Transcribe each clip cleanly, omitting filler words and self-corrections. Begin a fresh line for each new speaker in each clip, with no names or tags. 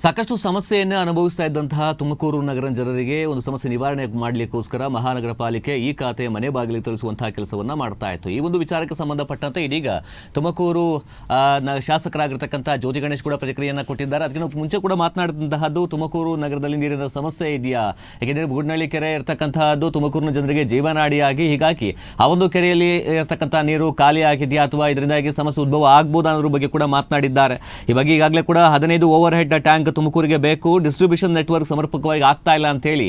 ಸಾಕಷ್ಟು ಸಮಸ್ಯೆಯನ್ನು ಅನುಭವಿಸ್ತಾ ಇದ್ದಂತಹ ತುಮಕೂರು ನಗರ ಜನರಿಗೆ ಒಂದು ಸಮಸ್ಯೆ ನಿವಾರಣೆ ಮಾಡಲಿಕ್ಕೋಸ್ಕರ ಮಹಾನಗರ ಪಾಲಿಕೆ ಈ ಖಾತೆ ಮನೆ ಬಾಗಿಲಿಗೆ ತರಿಸುವಂತಹ ಕೆಲಸವನ್ನ ಮಾಡ್ತಾ ಇತ್ತು. ಈ ಒಂದು ವಿಚಾರಕ್ಕೆ ಸಂಬಂಧಪಟ್ಟಂತೆ ಇದೀಗ ತುಮಕೂರು ಶಾಸಕರಾಗಿರ್ತಕ್ಕಂಥ ಜ್ಯೋತಿ ಗಣೇಶ್ ಕೂಡ ಪ್ರತಿಕ್ರಿಯೆಯನ್ನು ಕೊಟ್ಟಿದ್ದಾರೆ. ಅದಕ್ಕಿಂತ ಮುಂಚೆ ಕೂಡ ಮಾತನಾಡಿದಂತಹದ್ದು ತುಮಕೂರು ನಗರದಲ್ಲಿ ನೀರಿನ ಸಮಸ್ಯೆ ಇದೆಯಾ, ಯಾಕೆಂದರೆ ಬೂಡ್ನಳ್ಳಿ ಕೆರೆ ಇರತಕ್ಕಂತಹದ್ದು ತುಮಕೂರಿನ ಜನರಿಗೆ ಜೀವನಾಡಿಯಾಗಿ, ಹೀಗಾಗಿ ಆ ಒಂದು ಕೆರೆಯಲ್ಲಿ ಇರತಕ್ಕಂಥ ನೀರು ಖಾಲಿ ಆಗಿದೆಯಾ ಅಥವಾ ಇದರಿಂದಾಗಿ ಸಮಸ್ಯೆ ಉದ್ಭವ ಆಗ್ಬೋದು ಅನ್ನೋದ್ರ ಬಗ್ಗೆ ಕೂಡ ಮಾತನಾಡಿದ್ದಾರೆ. ಈ ಬಗ್ಗೆ ಈಗಾಗಲೇ ಕೂಡ 15 ಓವರ್ ಹೆಡ್ ಟ್ಯಾಂಕ್ ತುಮಕೂರಿಗೆ ಬೇಕು, ಡಿಸ್ಟ್ರಿಬ್ಯೂಷನ್ ನೆಟ್ವರ್ಕ್ ಸಮರ್ಪಕವಾಗಿ ಆಗ್ತಾ ಇಲ್ಲ ಅಂತ ಹೇಳಿ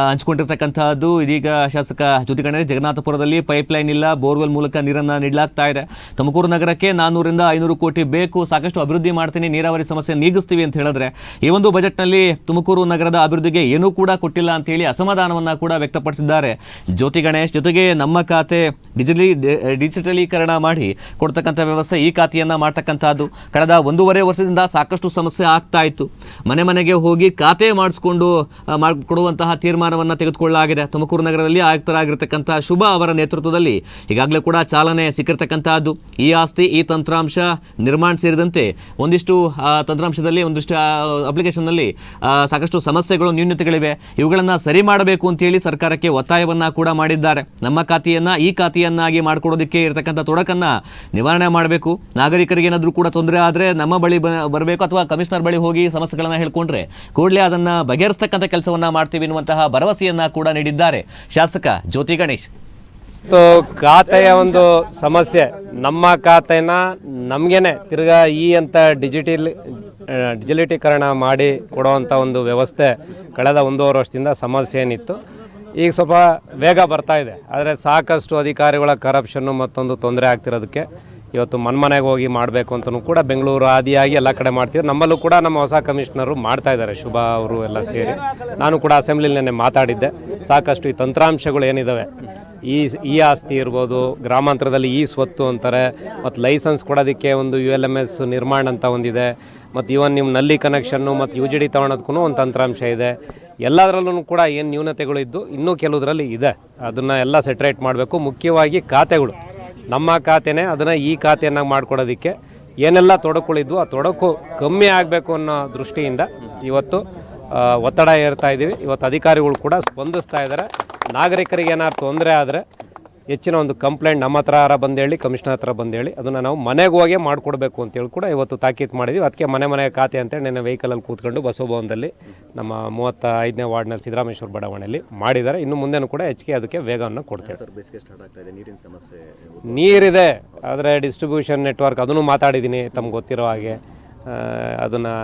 ಹಂಚಿಕೊಂಡಿರ್ತಕ್ಕಂಥದ್ದು. ಇದೀಗ ಶಾಸಕ ಜ್ಯೋತಿ ಗಣೇಶ್ ಜಗನ್ನಾಥಪುರದಲ್ಲಿ ಪೈಪ್ಲೈನ್ ಇಲ್ಲ, ಬೋರ್ವೆಲ್ ಮೂಲಕ ನೀರನ್ನು ನೀಡಲಾಗ್ತಾ ಇದೆ. ತುಮಕೂರು ನಗರಕ್ಕೆ 400 ರಿಂದ 500 ಕೋಟಿ ಬೇಕು, ಸಾಕಷ್ಟು ಅಭಿವೃದ್ಧಿ ಮಾಡ್ತೀನಿ, ನೀರಾವರಿ ಸಮಸ್ಯೆ ನೀಗಿಸ್ತೀವಿ ಅಂತ ಹೇಳಿದ್ರೆ ಈ ಒಂದು ಬಜೆಟ್ನಲ್ಲಿ ತುಮಕೂರು ನಗರದ ಅಭಿವೃದ್ಧಿಗೆ ಏನೂ ಕೂಡ ಕೊಟ್ಟಿಲ್ಲ ಅಂತ ಹೇಳಿ ಅಸಮಾಧಾನವನ್ನ ಕೂಡ ವ್ಯಕ್ತಪಡಿಸಿದ್ದಾರೆ ಜ್ಯೋತಿ ಗಣೇಶ್. ಜೊತೆಗೆ ನಮ್ಮ ಖಾತೆ ಡಿಜಿಟಲೀಕರಣ ಮಾಡಿ ಕೊಡ್ತಕ್ಕಂಥ ವ್ಯವಸ್ಥೆ, ಈ ಖಾತೆಯನ್ನ ಮಾಡ್ತಕ್ಕಂಥದ್ದು ಕಳೆದ 1.5 ವರ್ಷದಿಂದ ಸಾಕಷ್ಟು ಸಮಸ್ಯೆ ಆಗ್ತಾ ಇತ್ತು. ಮನೆ ಮನೆಗೆ ಹೋಗಿ ಖಾತೆ ಮಾಡಿಸ್ಕೊಂಡು ಕೊಡುವಂತಹ ತೀರ್ಮಾನವನ್ನು ತೆಗೆದುಕೊಳ್ಳಲಾಗಿದೆ. ತುಮಕೂರು ನಗರದಲ್ಲಿ ಆಯುಕ್ತರಾಗಿರ್ತಕ್ಕಂಥ ಶುಭಾ ಅವರ ನೇತೃತ್ವದಲ್ಲಿ ಈಗಾಗಲೇ ಕೂಡ ಚಾಲನೆ ಸಿಕ್ಕಿರ್ತಕ್ಕಂಥದ್ದು. ಈ ಆಸ್ತಿ, ಈ ತಂತ್ರಾಂಶ ನಿರ್ಮಾಣ ಸೇರಿದಂತೆ ಒಂದಿಷ್ಟು ತಂತ್ರಾಂಶದಲ್ಲಿ, ಒಂದಿಷ್ಟು ಅಪ್ಲಿಕೇಶನ್ನಲ್ಲಿ ಸಾಕಷ್ಟು ಸಮಸ್ಯೆಗಳು, ನ್ಯೂನತೆಗಳಿವೆ. ಇವುಗಳನ್ನು ಸರಿ ಮಾಡಬೇಕು ಅಂತೇಳಿ ಸರ್ಕಾರಕ್ಕೆ ಒತ್ತಾಯವನ್ನ ಕೂಡ ಮಾಡಿದ್ದಾರೆ. ನಮ್ಮ ಖಾತೆಯನ್ನ ಈ ಖಾತೆಯನ್ನಾಗಿ ಮಾಡಿಕೊಡೋದಕ್ಕೆ ಇರತಕ್ಕಂಥ ತೊಡಕನ್ನ ನಿವಾರಣೆ ಮಾಡಬೇಕು. ನಾಗರಿಕರಿಗೆ ಏನಾದರೂ ಕೂಡ ತೊಂದರೆ ಆದರೆ ನಮ್ಮ ಬಳಿ ಬರಬೇಕು ಅಥವಾ ಕಮಿಷನರ್ ಬಳಿ ಹೋಗಿ ಸಮಸ್ಯೆಗಳನ್ನು ಹೇಳ್ಕೊಂಡ್ರೆ ಕೂಡಲೇ ಅದನ್ನ ಬಗೆಹರಿಸ್ತಕ್ಕಂಥ ಕೆಲಸವನ್ನ ಮಾಡ್ತೀವಿ ಎನ್ನುವಂತಹ ಭರವಸೆಯನ್ನ ಕೂಡ ನೀಡಿದ್ದಾರೆ ಶಾಸಕ ಜ್ಯೋತಿ ಗಣೇಶ್.
ಖಾತೆಯ ಒಂದು ಸಮಸ್ಯೆ, ನಮ್ಮ ಖಾತೆನ ನಮಗೇನೆ ತಿರ್ಗಾ ಅಂತ ಡಿಜಿಟಲೀಕರಣ ಮಾಡಿ ಕೊಡುವಂಥ ಒಂದು ವ್ಯವಸ್ಥೆ ಕಳೆದ 1.5 ವರ್ಷದಿಂದ ಸಮಸ್ಯೆ ಏನಿತ್ತು. ಈಗ ಸ್ವಲ್ಪ ವೇಗ ಬರ್ತಾ ಇದೆ, ಆದರೆ ಸಾಕಷ್ಟು ಅಧಿಕಾರಿಗಳ ಕರಪ್ಷನ್ನು ಮತ್ತೊಂದು ತೊಂದರೆ ಆಗ್ತಿರೋದಕ್ಕೆ ಇವತ್ತು ಮನೆಗೆ ಹೋಗಿ ಮಾಡಬೇಕು ಅಂತಲೂ ಕೂಡ ಬೆಂಗಳೂರು ಆದಿಯಾಗಿ ಎಲ್ಲ ಕಡೆ ಮಾಡ್ತಿದ್ರು. ನಮ್ಮಲ್ಲೂ ಕೂಡ ನಮ್ಮ ಹೊಸ ಕಮಿಷನರು ಮಾಡ್ತಾ ಇದ್ದಾರೆ, ಶುಭಾ ಅವರು ಎಲ್ಲ ಸೇರಿ. ನಾನು ಕೂಡ ಅಸೆಂಬ್ಲಿಲಿ ನೆನ್ನೆ ಮಾತಾಡಿದ್ದೆ. ಸಾಕಷ್ಟು ಈ ತಂತ್ರಾಂಶಗಳು ಏನಿದ್ದಾವೆ, ಈ ಆಸ್ತಿ ಇರ್ಬೋದು, ಗ್ರಾಮಾಂತರದಲ್ಲಿ ಈ ಸ್ವತ್ತು ಅಂತಾರೆ, ಮತ್ತು ಲೈಸೆನ್ಸ್ ಕೊಡೋದಕ್ಕೆ ಒಂದು ULMS ನಿರ್ಮಾಣ ಅಂತ ಒಂದಿದೆ, ಮತ್ತು ಇವನ್ ನಿಮ್ಮ ನಲ್ಲಿ ಕನೆಕ್ಷನ್ನು ಮತ್ತು UGD ತೊಗೊಳೋದಕ್ಕೂ ಒಂದು ತಂತ್ರಾಂಶ ಇದೆ. ಎಲ್ಲದರಲ್ಲೂ ಕೂಡ ಏನು ನ್ಯೂನತೆಗಳು ಇದ್ದು ಇನ್ನೂ ಕೆಲವುದರಲ್ಲಿ ಇದೆ, ಅದನ್ನು ಎಲ್ಲ ಸೆಟ್ರೇಟ್ ಮಾಡಬೇಕು. ಮುಖ್ಯವಾಗಿ ಖಾತೆಗಳು, ನಮ್ಮ ಖಾತೆನೇ ಅದನ್ನು ಈ ಖಾತೆಯನ್ನಾಗಿ ಮಾಡಿಕೊಡೋದಕ್ಕೆ ಏನೆಲ್ಲ ತೊಡಕುಗಳಿದ್ವು ಆ ತೊಡಕು ಕಮ್ಮಿ ಆಗಬೇಕು ಅನ್ನೋ ದೃಷ್ಟಿಯಿಂದ ಇವತ್ತು ಒತ್ತಡ ಏರ್ತಾ ಇದ್ದೀವಿ. ಇವತ್ತು ಅಧಿಕಾರಿಗಳು ಕೂಡ ಸ್ಪಂದಿಸ್ತಾ ಇದ್ದಾರೆ. ನಾಗರಿಕರಿಗೆ ಏನಾದ್ರು ತೊಂದರೆ ಆದರೆ ಹೆಚ್ಚಿನ ಒಂದು ಕಂಪ್ಲೇಂಟ್ ನಮ್ಮ ಹತ್ರ ಬಂದೇಳಿ, ಕಮಿಷನರ್ ಹತ್ರ ಬಂದೇಳಿ ಅದನ್ನು ನಾವು ಮನೆಗೆ ಹೋಗಿ ಮಾಡಿಕೊಡ್ಬೇಕು ಅಂತೇಳಿ ಕೂಡ ಇವತ್ತು ತಾಕೀತು ಮಾಡಿದ್ವಿ. ಅದಕ್ಕೆ ಮನೆ ಖಾತೆ ಅಂತೇಳಿ ನೆನ್ನೆ ವೆಹಿಕಲಲ್ಲಿ ಕೂತ್ಕೊಂಡು ಬಸವಭವನದಲ್ಲಿ ನಮ್ಮ 35ನೇ ವಾರ್ಡ್ನಲ್ಲಿ ಸಿದ್ದರಾಮೇಶ್ವರ ಬಡಾವಣೆಯಲ್ಲಿ ಮಾಡಿದ್ದಾರೆ. ಇನ್ನು ಮುಂದೆನೂ ಕೂಡ ಹೆಚ್ಚಿಗೆ ಅದಕ್ಕೆ ವೇಗವನ್ನು ಕೊಡ್ತೇವೆ. ನೀರಿದೆ, ಆದರೆ ಡಿಸ್ಟ್ರಿಬ್ಯೂಷನ್ ನೆಟ್ವರ್ಕ್ ಅದನ್ನು ಮಾತಾಡಿದ್ದೀನಿ ತಮ್ಗೆ ಗೊತ್ತಿರೋ ಹಾಗೆ. ಅದನ್ನು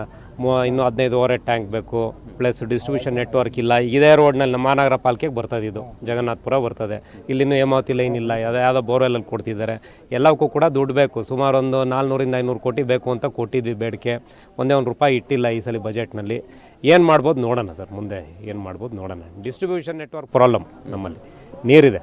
ಇನ್ನೂ 15 ಓವರ್ ಹೆಡ್ ಟ್ಯಾಂಕ್ ಬೇಕು, ಪ್ಲಸ್ ಡಿಸ್ಟ್ರಿಬ್ಯೂಷನ್ ನೆಟ್ವರ್ಕ್ ಇಲ್ಲ. ಇದೇ ರೋಡ್ನಲ್ಲಿ ನಮ್ಮ ಮಹಾನಗರ ಪಾಲಿಕೆಗೆ ಬರ್ತದೆ, ಇದು ಜಗನ್ನಾಥಪುರ ಬರ್ತದೆ. ಇಲ್ಲಿನ್ನೂ ಹೇಮಾವತಿ ಲೈನ್ ಇಲ್ಲ, ಯಾವುದೋ ಬೋರ್ವೆಲ್ಲಲ್ಲಿ ಕೊಡ್ತಿದ್ದಾರೆ. ಎಲ್ಲವಕ್ಕೂ ಕೂಡ ದುಡ್ಡು ಬೇಕು. ಸುಮಾರು ಒಂದು 400 ರಿಂದ 500 ಕೋಟಿ ಬೇಕು ಅಂತ ಕೊಟ್ಟಿದ್ವಿ ಬೇಡಿಕೆ. ಒಂದೇ ₹1 ಇಟ್ಟಿಲ್ಲ ಈ ಸಲ ಬಜೆಟ್ನಲ್ಲಿ. ಏನು ಮಾಡ್ಬೋದು ನೋಡೋಣ ಸರ್, ಮುಂದೆ ಏನು ಮಾಡ್ಬೋದು ನೋಡೋಣ. ಡಿಸ್ಟ್ರಿಬ್ಯೂಷನ್ ನೆಟ್ವರ್ಕ್ ಪ್ರಾಬ್ಲಮ್, ನಮ್ಮಲ್ಲಿ ನೀರಿದೆ.